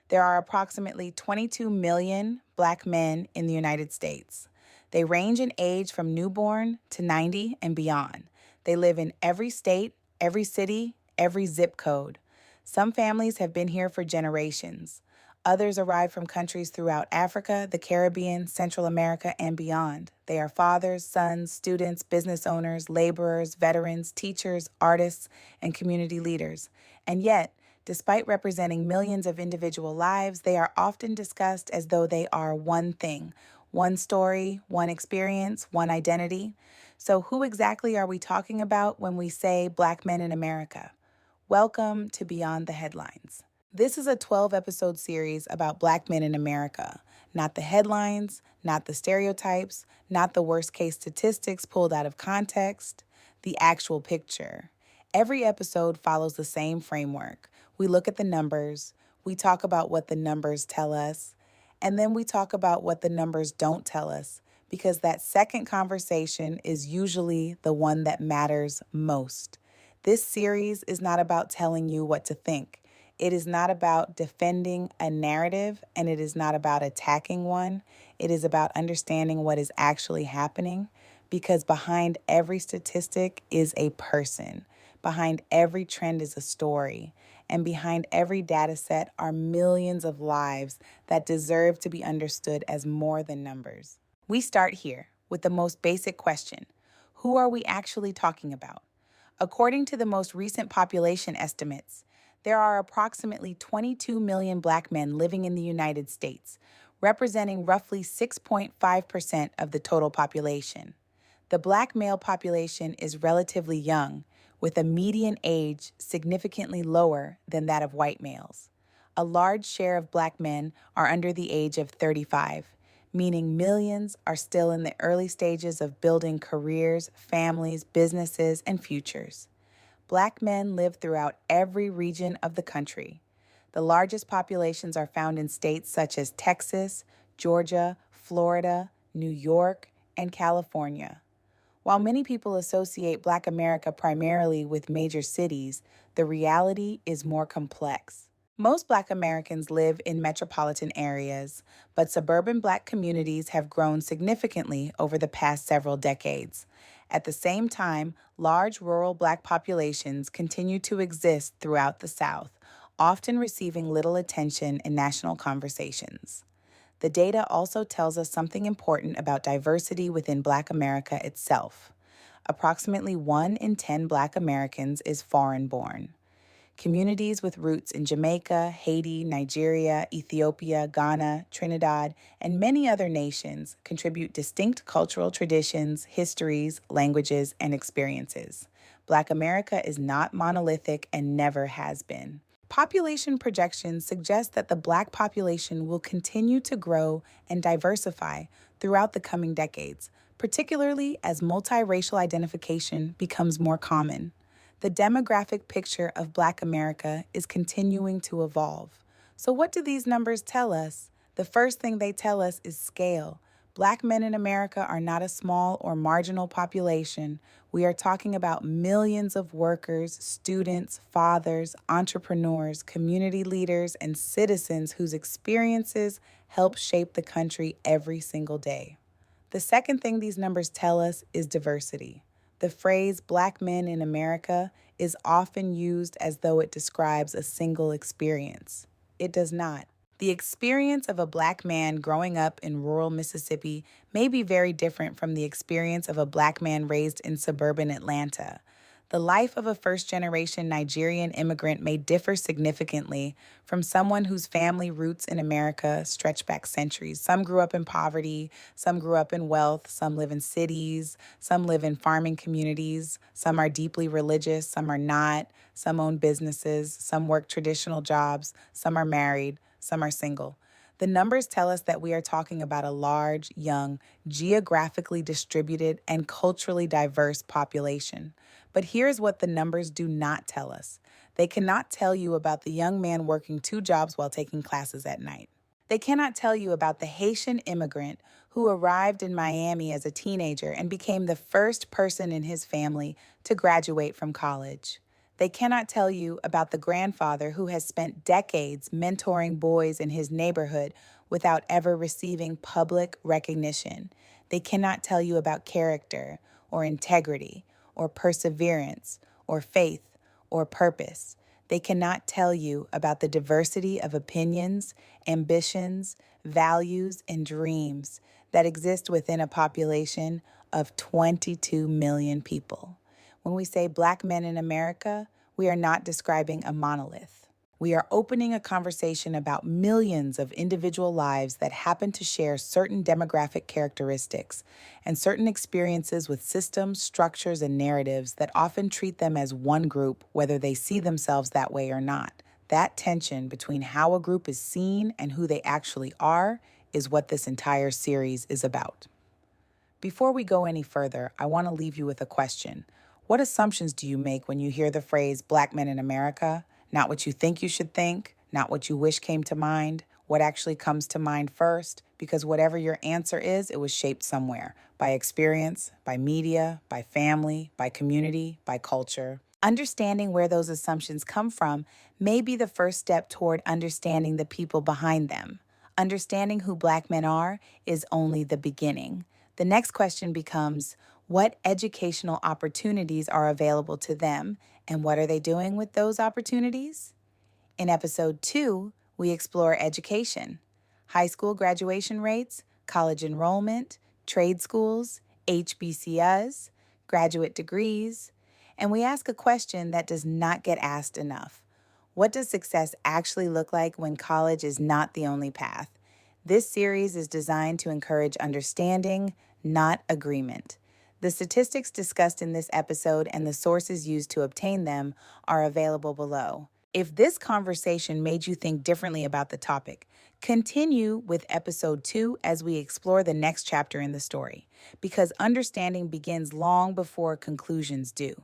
There are approximately 22 million Black men in the United States. They range in age from newborn to 90 and beyond. They live in every state, every city, every zip code. Some families have been here for generations. Others arrive from countries throughout Africa, the Caribbean, Central America, and beyond. They are fathers, sons, students, business owners, laborers, veterans, teachers, artists, and community leaders. And yet, despite representing millions of individual lives, they are often discussed as though they are one thing, one story, one experience, one identity. So, who exactly are we talking about when we say Black men in America? Welcome to Beyond the Headlines. This is a 12-episode series about Black men in America. Not the headlines, not the stereotypes, not the worst case statistics pulled out of context, the actual picture. Every episode follows the same framework. We look at the numbers, we talk about what the numbers tell us, and then we talk about what the numbers don't tell us, because that second conversation is usually the one that matters most. This series is not about telling you what to think. It is not about defending a narrative, and it is not about attacking one. It is about understanding what is actually happening, because behind every statistic is a person. Behind every trend is a story. And behind every data set are millions of lives that deserve to be understood as more than numbers. We start here with the most basic question. Who are we actually talking about? According to the most recent population estimates, there are approximately 22 million Black men living in the United States, representing roughly 6.5% of the total population. The Black male population is relatively young, with a median age significantly lower than that of white males. A large share of Black men are under the age of 35, meaning millions are still in the early stages of building careers, families, businesses, and futures. Black men live throughout every region of the country. The largest populations are found in states such as Texas, Georgia, Florida, New York, and California. While many people associate Black America primarily with major cities, the reality is more complex. Most Black Americans live in metropolitan areas, but suburban Black communities have grown significantly over the past several decades. At the same time, large rural Black populations continue to exist throughout the South, often receiving little attention in national conversations. The data also tells us something important about diversity within Black America itself. Approximately 1 in 10 Black Americans is foreign born. Communities with roots in Jamaica, Haiti, Nigeria, Ethiopia, Ghana, Trinidad, and many other nations contribute distinct cultural traditions, histories, languages, and experiences. Black America is not monolithic and never has been. Population projections suggest that the Black population will continue to grow and diversify throughout the coming decades, particularly as multiracial identification becomes more common. The demographic picture of Black America is continuing to evolve. So, what do these numbers tell us? The first thing they tell us is scale. Black men in America are not a small or marginal population. We are talking about millions of workers, students, fathers, entrepreneurs, community leaders, and citizens whose experiences help shape the country every single day. The second thing these numbers tell us is diversity. The phrase Black men in America is often used as though it describes a single experience. It does not. The experience of a Black man growing up in rural Mississippi may be very different from the experience of a Black man raised in suburban Atlanta. The life of a first-generation Nigerian immigrant may differ significantly from someone whose family roots in America stretch back centuries. Some grew up in poverty, some grew up in wealth, some live in cities, some live in farming communities, some are deeply religious, some are not, some own businesses, some work traditional jobs, some are married, some are single. The numbers tell us that we are talking about a large, young, geographically distributed, and culturally diverse population. But here's what the numbers do not tell us. They cannot tell you about the young man working 2 jobs while taking classes at night. They cannot tell you about the Haitian immigrant who arrived in Miami as a teenager and became the first person in his family to graduate from college. They cannot tell you about the grandfather who has spent decades mentoring boys in his neighborhood without ever receiving public recognition. They cannot tell you about character or integrity or perseverance or faith or purpose. They cannot tell you about the diversity of opinions, ambitions, values, and dreams that exist within a population of 22 million people. When we say Black men in America, we are not describing a monolith. We are opening a conversation about millions of individual lives that happen to share certain demographic characteristics and certain experiences with systems, structures, and narratives that often treat them as one group, whether they see themselves that way or not. That tension between how a group is seen and who they actually are is what this entire series is about. Before we go any further, I want to leave you with a question. What assumptions do you make when you hear the phrase Black men in America? Not what you think you should think, not what you wish came to mind, what actually comes to mind first, because whatever your answer is, it was shaped somewhere by experience, by media, by family, by community, by culture. Understanding where those assumptions come from may be the first step toward understanding the people behind them. Understanding who Black men are is only the beginning. The next question becomes, what educational opportunities are available to them, and what are they doing with those opportunities? In episode 2, we explore education, high school graduation rates, college enrollment, trade schools, HBCUs, graduate degrees, and we ask a question that does not get asked enough. What does success actually look like when college is not the only path? This series is designed to encourage understanding, not agreement. The statistics discussed in this episode and the sources used to obtain them are available below. If this conversation made you think differently about the topic, continue with episode 2 as we explore the next chapter in the story, because understanding begins long before conclusions do.